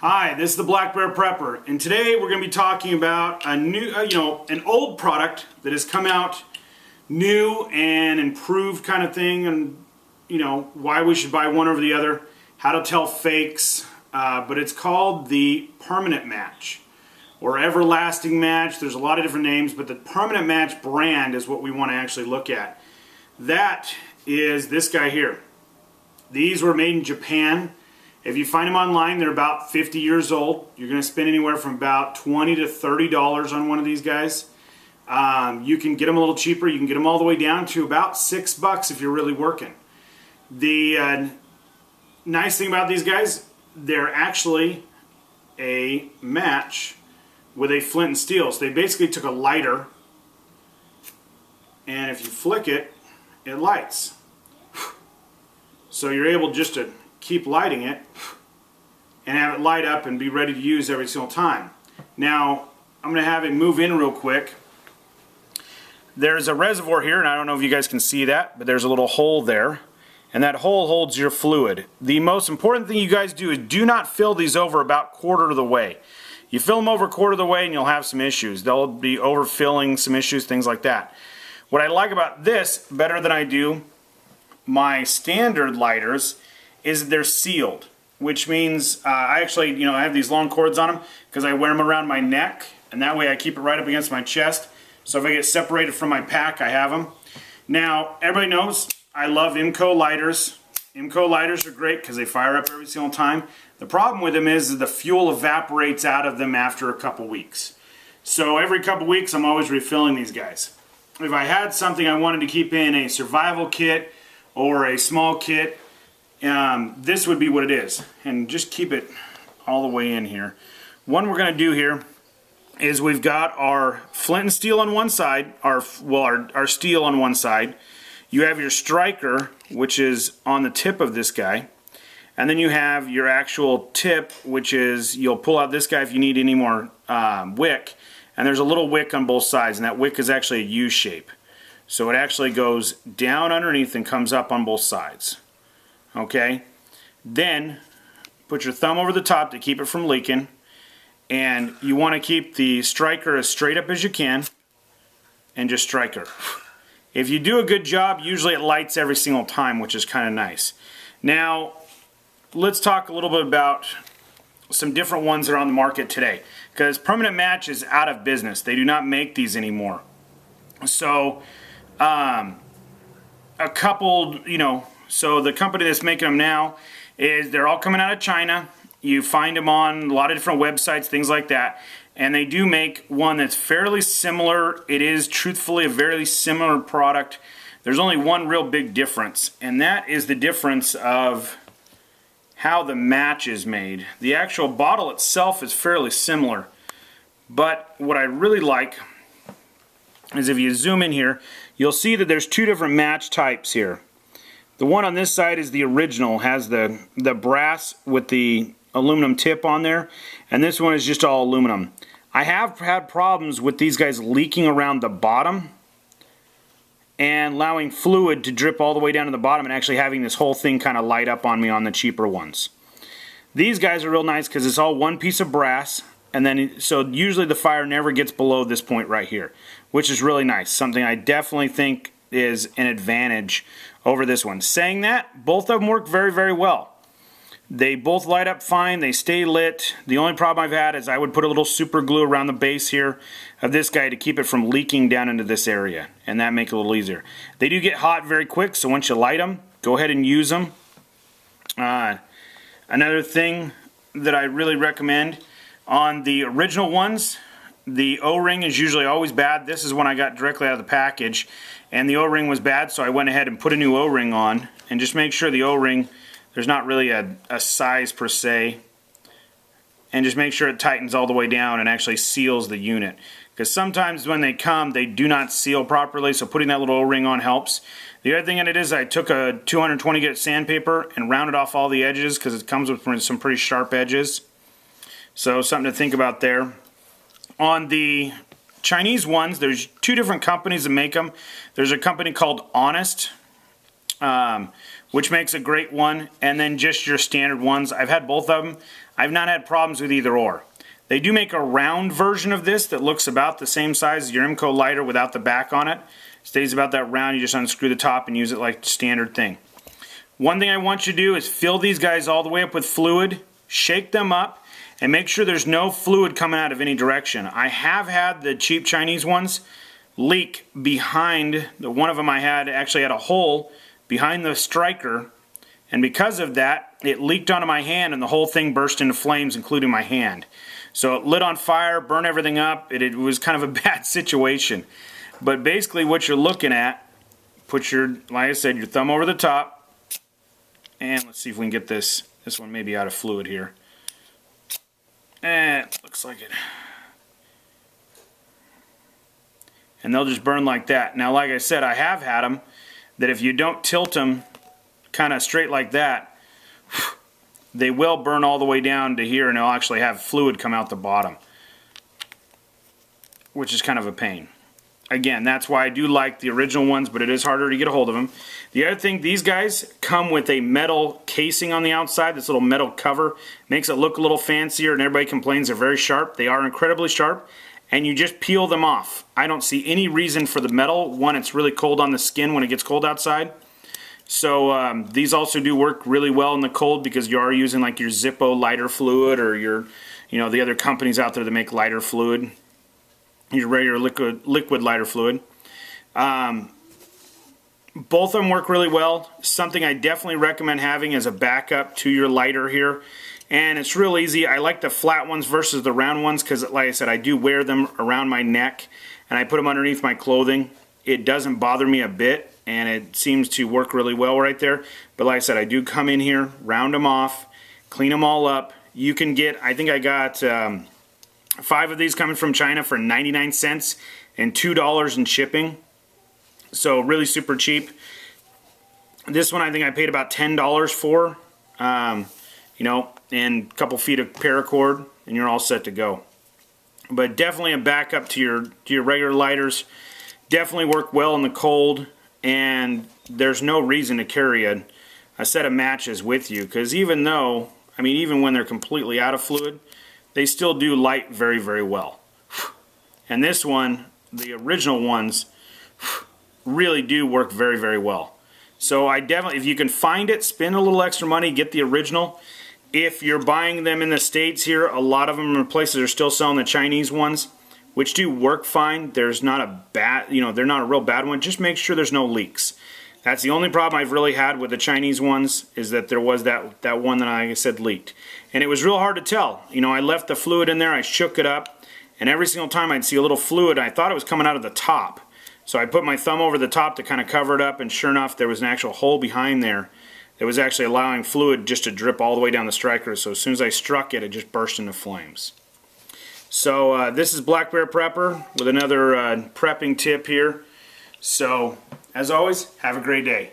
Hi, this is the Black Bear Prepper, and today we're going to be talking about a new, an old product that has come out new and improved kind of thing, and why we should buy one over the other, how to tell fakes, but it's called the Permanent Match or Everlasting Match. There's a lot of different names, but the Permanent Match brand is what we want to actually look at. That is this guy here. These were made in Japan. If you find them online, they're about 50 years old. You're going to spend anywhere from about $20 to $30 on one of these guys. You can get them a little cheaper. You can get them all the way down to about $6 if you're really working. The nice thing about these guys, they're actually a match with a flint and steel. So they basically took a lighter, and if you flick it, it lights. So you're able just to keep lighting it and have it light up and be ready to use every single time. Now I'm going to have it move in real quick. There's a reservoir here, and I don't know if you guys can see that, but there's a little hole there, and that hole holds your fluid. The most important thing you guys do is do not fill these over about quarter of the way. You fill them over quarter of the way and you'll have some issues. They'll be overfilling, some issues, things like that. What I like about this better than I do my standard lighters is they're sealed, which means I actually, I have these long cords on them because I wear them around my neck, and that way I keep it right up against my chest. So if I get separated from my pack, I have them. Now, everybody knows I love IMCO lighters. IMCO lighters are great because they fire up every single time. The problem with them is that the fuel evaporates out of them after a couple weeks. So every couple weeks, I'm always refilling these guys. If I had something I wanted to keep in a survival kit or a small kit, this would be what it is, and just keep it all the way in here. What we're going to do here is we've got our flint and steel on one side, our steel on one side. You have your striker, which is on the tip of this guy, and then you have your actual tip, which is you'll pull out this guy if you need any more wick, and there's a little wick on both sides, and that wick is actually a U shape. So it actually goes down underneath and comes up on both sides. Okay, then put your thumb over the top to keep it from leaking, and you want to keep the striker as straight up as you can and just strike her. If you do a good job, usually it lights every single time, which is kind of nice. Now let's talk a little bit about some different ones that are on the market today, because Permanent Match is out of business. They do not make these anymore. So a couple, so the company that's making them now is they're all coming out of China. You find them on a lot of different websites, things like that. And they do make one that's fairly similar. It is truthfully a very similar product. There's only one real big difference, and that is the difference of how the match is made. The actual bottle itself is fairly similar. But what I really like is if you zoom in here, you'll see that there's two different match types here. The one on this side is the original, has the brass with the aluminum tip on there, and this one is just all aluminum. I have had problems with these guys leaking around the bottom and allowing fluid to drip all the way down to the bottom and actually having this whole thing kind of light up on me on the cheaper ones. These guys are real nice because it's all one piece of brass, and then so usually the fire never gets below this point right here, which is really nice. Something I definitely think is an advantage over this one. Saying that, both of them work very, very well. They both light up fine. They stay lit. The only problem I've had is I would put a little super glue around the base here of this guy to keep it from leaking down into this area, and that makes it a little easier. They do get hot very quick, so once you light them, go ahead and use them. Another thing that I really recommend, on the original ones, the O-ring is usually always bad. This is one I got directly out of the package, and the O-ring was bad, so I went ahead and put a new O-ring on, and just make sure the O-ring, there's not really a size per se, and just make sure it tightens all the way down and actually seals the unit, because sometimes when they come, they do not seal properly, so putting that little O-ring on helps. The other thing in it is I took a 220 grit sandpaper and rounded off all the edges, because it comes with some pretty sharp edges, so something to think about there. On the Chinese ones, there's two different companies that make them. There's a company called Honest, which makes a great one, and then just your standard ones. I've had both of them. I've not had problems with either or. They do make a round version of this that looks about the same size as your IMCO lighter without the back on it. Stays about that round. You just unscrew the top and use it like standard thing. One thing I want you to do is fill these guys all the way up with fluid, shake them up, and make sure there's no fluid coming out of any direction. I have had the cheap Chinese ones leak behind, one of them I had actually had a hole behind the striker, and because of that it leaked onto my hand and the whole thing burst into flames, including my hand. So it lit on fire, burned everything up. It was kind of a bad situation. But basically what you're looking at, put your, like I said, your thumb over the top, and let's see if we can get this one maybe out of fluid here. Looks like it. And they'll just burn like that. Now, like I said, I have had them that if you don't tilt them kind of straight like that, they will burn all the way down to here, and they'll actually have fluid come out the bottom, which is kind of a pain. Again, that's why I do like the original ones, but it is harder to get a hold of them. The other thing, these guys come with a metal casing on the outside, this little metal cover. Makes it look a little fancier, and everybody complains they're very sharp. They are incredibly sharp, and you just peel them off. I don't see any reason for the metal. One, it's really cold on the skin when it gets cold outside. So these also do work really well in the cold because you are using like your Zippo lighter fluid, or your, the other companies out there that make lighter fluid, your regular liquid lighter fluid. Both of them work really well. Something I definitely recommend having as a backup to your lighter here. And it's real easy. I like the flat ones versus the round ones because, like I said, I do wear them around my neck and I put them underneath my clothing. It doesn't bother me a bit, and it seems to work really well right there. But like I said, I do come in here, round them off, clean them all up. You can get, I think I got 5 of these coming from China for 99 cents and $2 in shipping. So really super cheap. This one I think I paid about $10 for, and a couple feet of paracord, and you're all set to go. But definitely a backup to your regular lighters. Definitely work well in the cold, and there's no reason to carry a set of matches with you, because even when they're completely out of fluid, they still do light very, very well. And this one, the original ones, really do work very, very well. So I definitely, if you can find it, spend a little extra money, get the original. If you're buying them in the States here, a lot of them in places are still selling the Chinese ones, which do work fine. There's not a bad, they're not a real bad one. Just make sure there's no leaks. That's the only problem I've really had with the Chinese ones, is that there was that one that I said leaked. And it was real hard to tell. I left the fluid in there, I shook it up, and every single time I'd see a little fluid, I thought it was coming out of the top. So I put my thumb over the top to kind of cover it up, and sure enough, there was an actual hole behind there that was actually allowing fluid just to drip all the way down the striker. So as soon as I struck it, it just burst into flames. So this is Black Bear Prepper with another prepping tip here. So as always, have a great day.